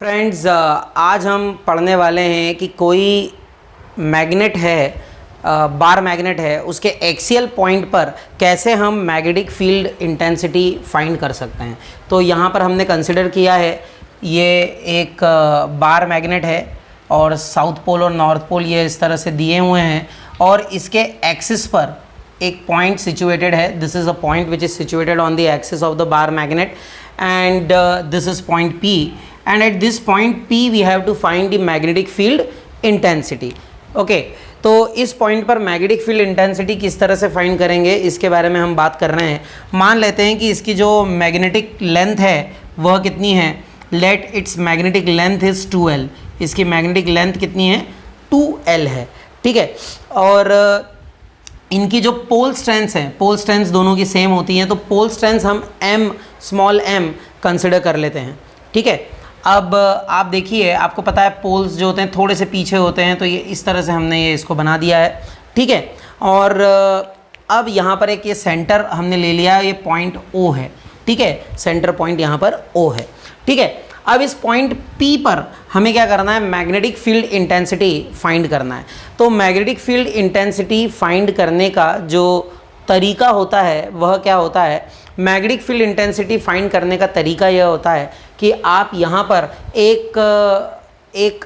Friends आज हम पढ़ने वाले हैं कि कोई मैग्नेट है, बार मैग्नेट है, उसके एक्सियल पॉइंट पर कैसे हम मैग्नेटिक फील्ड इंटेंसिटी फाइंड कर सकते हैं। तो यहाँ पर हमने कंसिडर किया है ये एक बार मैग्नेट है और साउथ पोल और नॉर्थ पोल ये इस तरह से दिए हुए हैं और इसके एक्सिस पर एक पॉइंट सिचुएटेड है। This is a point which is situated on the axis of the bar magnet and this is point P, and at this point P we have to find the magnetic field intensity. Okay, तो इस point पर magnetic field intensity किस तरह से find करेंगे इसके बारे में हम बात कर रहे हैं। मान लेते हैं कि इसकी जो मैग्नेटिक लेंथ है वह कितनी है। Let its magnetic length is 2L। इसकी मैग्नेटिक लेंथ कितनी है, 2L है, ठीक है। और इनकी जो पोल स्ट्रेंथ्स हैं, पोल स्ट्रेंथ्स दोनों की सेम होती हैं, तो पोल स्ट्रेंथ्स हम m स्मॉल m कंसिडर कर लेते हैं, ठीक है। अब आप देखिए, आपको पता है पोल्स जो होते हैं थोड़े से पीछे होते हैं, तो ये इस तरह से हमने ये इसको बना दिया है, ठीक है। और अब यहाँ पर एक ये सेंटर हमने ले लिया है, ये पॉइंट O है, ठीक है। सेंटर पॉइंट यहाँ पर O है, ठीक है। अब इस पॉइंट P पर हमें क्या करना है, मैग्नेटिक फील्ड इंटेंसिटी फाइंड करना है। तो मैग्नेटिक फील्ड इंटेंसिटी फाइंड करने का जो तरीका होता है वह क्या होता है, मैग्नेटिक फील्ड इंटेंसिटी फाइंड करने का तरीका यह होता है कि आप यहाँ पर एक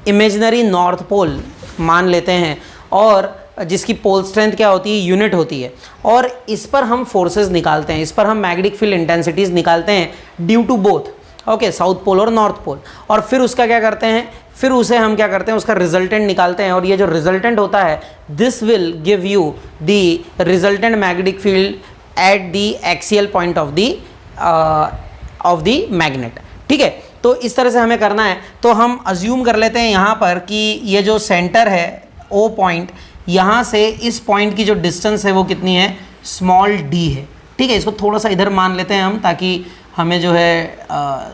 इमेजिनरी नॉर्थ पोल मान लेते हैं और जिसकी पोल स्ट्रेंथ क्या होती है, यूनिट होती है, और इस पर हम फोर्सेस निकालते हैं, इस पर हम मैग्नेटिक फील्ड इंटेंसिटीज़ निकालते हैं due to both, okay, south pole और नॉर्थ पोल। और फिर उसका क्या करते हैं, फिर उसे हम क्या करते हैं, उसका रिजल्टेंट निकालते हैं, और ये जो रिजल्टेंट होता है this will give you the resultant magnetic field at the axial point of the magnet, ठीक है। तो इस तरह से हमें करना है। तो हम अज्यूम कर लेते हैं यहाँ पर कि ये जो सेंटर है O पॉइंट, यहाँ से इस पॉइंट की जो डिस्टेंस है वो कितनी है, स्मॉल d है, ठीक है। इसको थोड़ा सा इधर मान लेते हैं हम, ताकि हमें जो है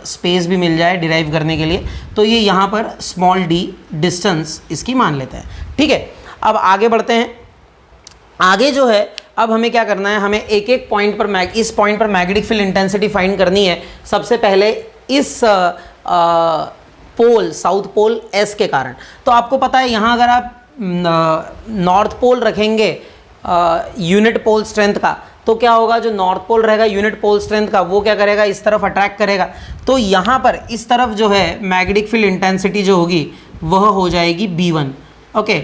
स्पेस भी मिल जाए डिराइव करने के लिए। तो ये यहाँ पर स्मॉल d डिस्टेंस इसकी मान लेते हैं, ठीक है। अब आगे बढ़ते हैं। आगे जो है अब हमें क्या करना है, हमें एक एक पॉइंट पर इस पॉइंट पर मैग्नेटिक फील्ड इंटेंसिटी फाइंड करनी है। सबसे पहले इस पोल, साउथ पोल S के कारण। तो आपको पता है यहाँ अगर आप नॉर्थ पोल रखेंगे यूनिट पोल स्ट्रेंथ का, तो क्या होगा, जो नॉर्थ पोल रहेगा यूनिट पोल स्ट्रेंथ का वो क्या करेगा, इस तरफ अट्रैक्ट करेगा। तो यहाँ पर इस तरफ जो है मैग्नेटिक फील्ड इंटेंसिटी जो होगी वह हो जाएगी B1, ओके।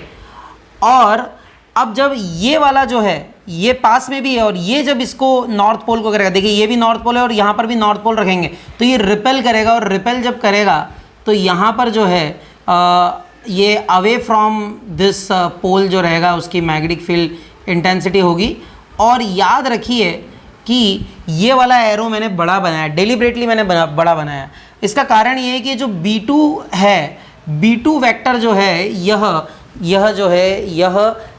और अब जब ये वाला जो है ये पास में भी है और ये जब इसको नॉर्थ पोल को करेगा, देखिए ये भी नॉर्थ पोल है और यहाँ पर भी नॉर्थ पोल रखेंगे, तो ये रिपेल करेगा, और रिपेल जब करेगा तो यहाँ पर जो है ये अवे फ्रॉम दिस पोल जो रहेगा उसकी मैग्नेटिक फील्ड इंटेंसिटी होगी। और याद रखिए कि ये वाला एरो मैंने बड़ा बनाया, डेलिबरेटली मैंने बड़ा बनाया। इसका कारण ये है कि जो B2 है, B2 वेक्टर जो है यह जो है यह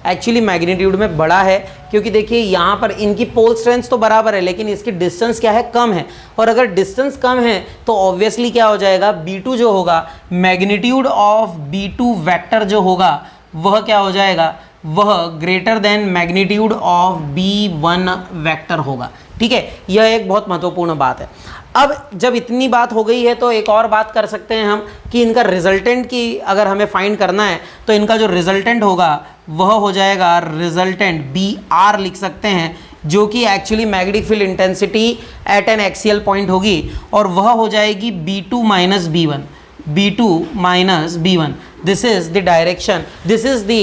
एक्चुअली मैग्नीट्यूड में बड़ा है, क्योंकि देखिए यहाँ पर इनकी पोल स्ट्रेंथ तो बराबर है लेकिन इसकी डिस्टेंस क्या है, कम है। और अगर डिस्टेंस कम है तो ऑब्वियसली क्या हो जाएगा, B2 जो होगा, मैग्नीट्यूड ऑफ B2 वेक्टर जो होगा वह क्या हो जाएगा, वह greater than magnitude of B1 vector होगा, ठीक है। यह एक बहुत महत्वपूर्ण बात है। अब जब इतनी बात हो गई है तो एक और बात कर सकते हैं हम कि इनका रिजल्टेंट की अगर हमें फाइंड करना है तो इनका जो रिजल्टेंट होगा वह हो जाएगा, रिजल्टेंट BR लिख सकते हैं, जो कि actually magnetic field intensity at an axial point होगी, और वह हो जाएगी B2 minus B1, B2 minus B1। This is the direction, this is the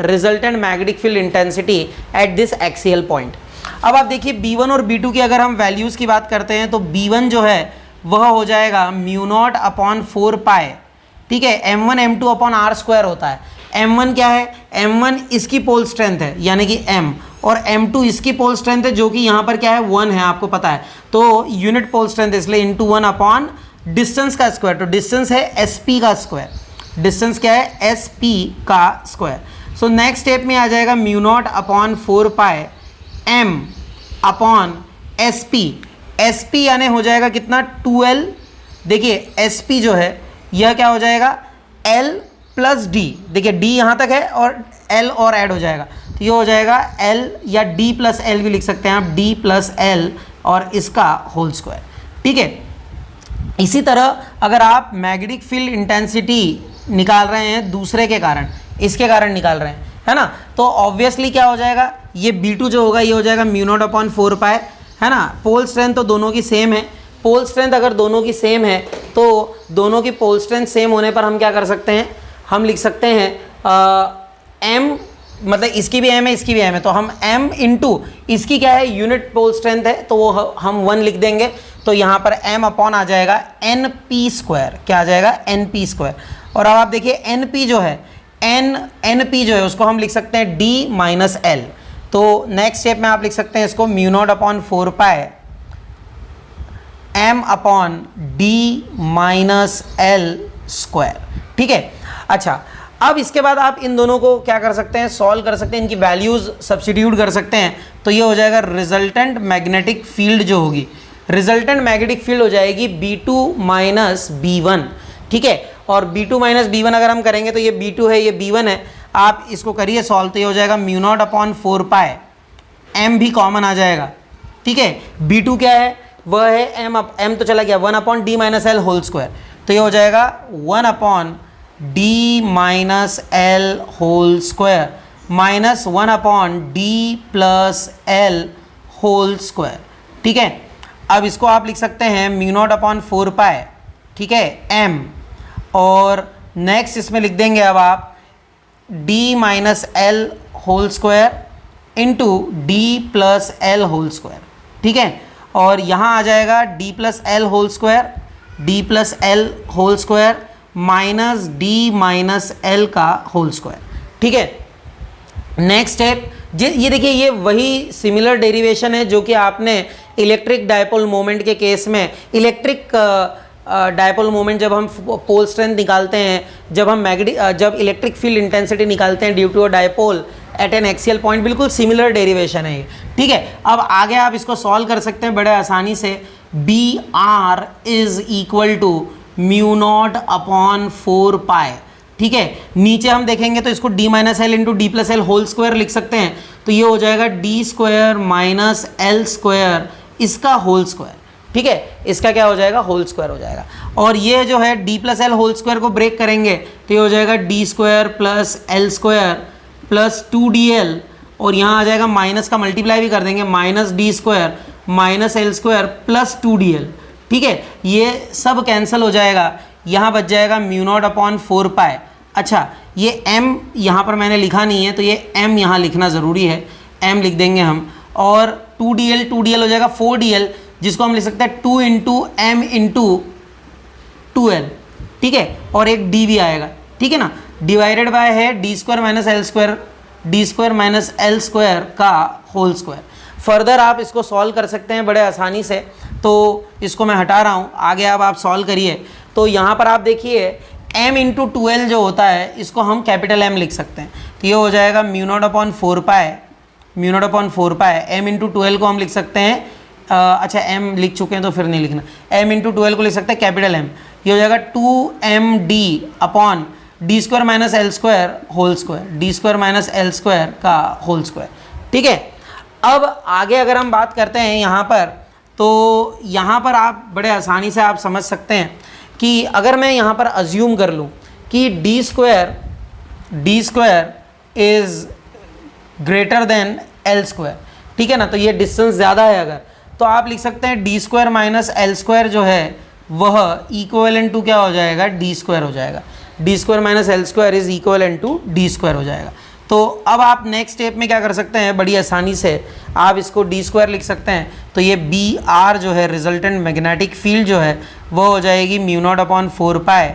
resultant magnetic field intensity at this axial point। अब आप देखिए B1 और B2 की अगर हम वैल्यूज़ की बात करते हैं तो B1 जो है वह हो जाएगा μ0 अपॉन 4 पाई, ठीक है। M1 M2 upon R square होता है। M1 क्या है, M1 इसकी पोल स्ट्रेंथ है यानी कि M, और M2 इसकी पोल स्ट्रेंथ है जो कि यहाँ पर क्या है, 1 है, आपको पता है। तो यूनिट पोल स्ट्रेंथ इसलिए इंटू 1 अपॉन डिस्टेंस का स्क्वायर, तो डिस्टेंस है SP का स्क्वायर, डिस्टेंस क्या है, SP का स्क्वायर। सो नेक्स्ट स्टेप में आ जाएगा μ0 अपॉन 4 पाई M अपॉन SP यानी हो जाएगा कितना, 2L। देखिए SP जो है यह क्या हो जाएगा, L प्लस D, देखिए D यहाँ तक है और L और ऐड हो जाएगा, तो ये हो जाएगा L या D प्लस L भी लिख सकते हैं आप, D प्लस L और इसका होल स्क्वायर, ठीक है। इसी तरह अगर आप मैग्नेटिक फील्ड इंटेंसिटी निकाल रहे हैं दूसरे के कारण, इसके कारण निकाल रहे हैं, है ना, तो ऑब्वियसली क्या हो जाएगा, ये B2 जो होगा ये हो जाएगा म्यू नॉट अपॉन 4 पाई, है ना। पोल स्ट्रेंथ तो दोनों की सेम है, पोल स्ट्रेंथ अगर दोनों की सेम है तो दोनों की पोल स्ट्रेंथ सेम होने पर हम क्या कर सकते हैं, हम लिख सकते हैं m, मतलब इसकी भी m है इसकी भी m है, तो हम m इंटू इसकी क्या है यूनिट पोल स्ट्रेंथ है तो वो हम 1 लिख देंगे, तो यहाँ पर m अपॉन आ जाएगा np स्क्वायर, क्या आ जाएगा np स्क्वायर। और अब आप देखिए np जो है np जो है उसको हम लिख सकते हैं d माइनस एल, तो नेक्स्ट स्टेप में आप लिख सकते हैं इसको म्यू नॉट अपॉन 4 पाई m upon d minus L square, ठीक है। अच्छा, अब इसके बाद आप इन दोनों को क्या कर सकते हैं, सॉल्व कर सकते हैं, इनकी वैल्यूज सब्स्टिट्यूट कर सकते हैं, तो ये हो जाएगा रिजल्टेंट मैग्नेटिक फील्ड जो होगी, रिजल्टेंट मैग्नेटिक फील्ड हो जाएगी B2 माइनस B1, ठीक है। और B2 माइनस B1 अगर हम करेंगे तो ये B2 है ये B1 है, आप इसको करिए सॉल्व, तो ये हो जाएगा म्यू नॉट अपॉन 4 पाई, m भी कॉमन आ जाएगा, ठीक है। B2 क्या है, वह है m तो चला गया 1 upon d minus L whole square, तो ये हो जाएगा 1 upon d minus L whole square minus 1 upon d plus L whole square, ठीक है। अब इसको आप लिख सकते हैं म्यू नॉट अपॉन 4 पाई, ठीक है, m, और नेक्स्ट इसमें लिख देंगे अब आप d minus L whole square into d plus L whole square, ठीक है। और यहाँ आ जाएगा d plus L whole square, d plus L whole square minus d minus L का होल स्क्वायर, ठीक है। नेक्स्ट स्टेप, ये देखिए ये वही सिमिलर डेरिवेशन है जो कि आपने इलेक्ट्रिक डायपोल मोमेंट के केस में, इलेक्ट्रिक डायपोल मोमेंट जब हम पोल स्ट्रेंथ निकालते हैं, जब इलेक्ट्रिक फील्ड इंटेंसिटी निकालते हैं due to a dipole at an axial point, बिल्कुल सिमिलर डेरिवेशन है ये, ठीक है। अब आगे आप इसको सॉल्व कर सकते हैं बड़े आसानी से, B R is equal to mu naught upon 4 pi, ठीक है। नीचे हम देखेंगे तो इसको d minus L into D plus L whole square लिख सकते हैं, तो ये हो जाएगा d square minus L square इसका होल स्क्वायर, ठीक है, इसका क्या हो जाएगा होल स्क्वायर हो जाएगा। और ये जो है d plus L whole square को ब्रेक करेंगे तो ये हो जाएगा d square plus L square plus 2dl, और यहाँ आ जाएगा माइनस का मल्टीप्लाई भी कर देंगे, minus d square minus L square plus 2dl, ठीक है। ये सब कैंसिल हो जाएगा, यहाँ बच जाएगा म्यू नॉट अपॉन 4 पाई। अच्छा, ये m यहाँ पर मैंने लिखा नहीं है तो ये m यहाँ लिखना ज़रूरी है, m लिख देंगे हम, और 2dl हो जाएगा 4dl, जिसको हम लिख सकते हैं 2 इंटू एम इंटू 2l, ठीक है, और एक d भी आएगा, ठीक है ना, डिवाइडेड बाय है d square minus L square, d square minus L square का होल स्क्वायर। फर्दर आप इसको सॉल्व कर सकते हैं बड़े आसानी से, तो इसको मैं हटा रहा हूँ, आगे अब आप सॉल्व करिए। तो यहाँ पर आप देखिए m इंटू 2l जो होता है इसको हम कैपिटल M लिख सकते हैं, तो ये हो जाएगा म्यू नॉट अपॉन 4 पाई, म्यू नॉट अपॉन 4 पाई, m इंटू 2l को हम लिख सकते हैं, अच्छा m लिख चुके हैं तो फिर नहीं लिखना, m इंटू 2l को लिख सकते हैं कैपिटल M, ये हो जाएगा 2md upon D square minus L square whole square, D square minus L square का होल स्क्वायर, ठीक है। अब आगे अगर हम बात करते हैं यहाँ पर, तो यहाँ पर आप बड़े आसानी से आप समझ सकते हैं कि अगर मैं यहाँ पर अज्यूम कर लूँ कि D square is greater than L square, ठीक है ना, तो ये डिस्टेंस ज़्यादा है अगर, तो आप लिख सकते हैं D square minus L square जो है वह इक्वलेंट टू क्या हो जाएगा, डी स्क्वायर हो जाएगा, D square minus L square is equivalent to D square हो जाएगा। तो अब आप नेक्स्ट स्टेप में क्या कर सकते हैं, बड़ी आसानी से आप इसको डी स्क्वायर लिख सकते हैं, तो ये बी आर जो है रिजल्टेंट मैग्नेटिक फील्ड जो है वो हो जाएगी म्यू नॉट अपॉन 4 पाई,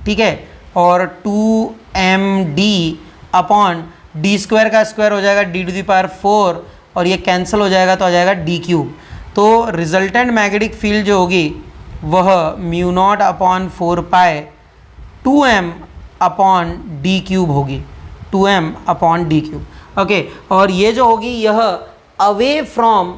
ठीक है, और 2md अपॉन डी स्क्वायर का स्क्वायर हो जाएगा d टू द पावर 4, और ये कैंसिल हो जाएगा तो आ जाएगा d क्यूब। तो रिजल्टेंट मैग्नेटिक फील्ड जो होगी वह म्यू नॉट अपॉन 4 पाई 2m अपॉन डी क्यूब होगी, 2m upon D cube, okay. और ये जो होगी यह अवे फ्रॉम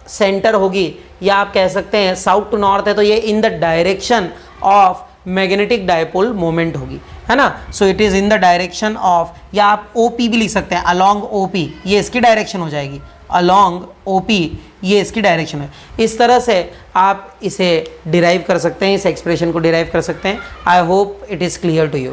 सेंटर होगी, या आप कह सकते हैं साउथ टू नॉर्थ है तो ये in the direction of magnetic dipole moment होगी, है ना। So it is in the direction of, या आप OP भी लिख सकते हैं, अलोंग OP, ये इसकी डायरेक्शन हो जाएगी, अलोंग OP ये इसकी डायरेक्शन है। इस तरह से आप इसे डिराइव कर सकते हैं, इस एक्सप्रेशन को डिराइव कर सकते हैं। I hope it is clear to you.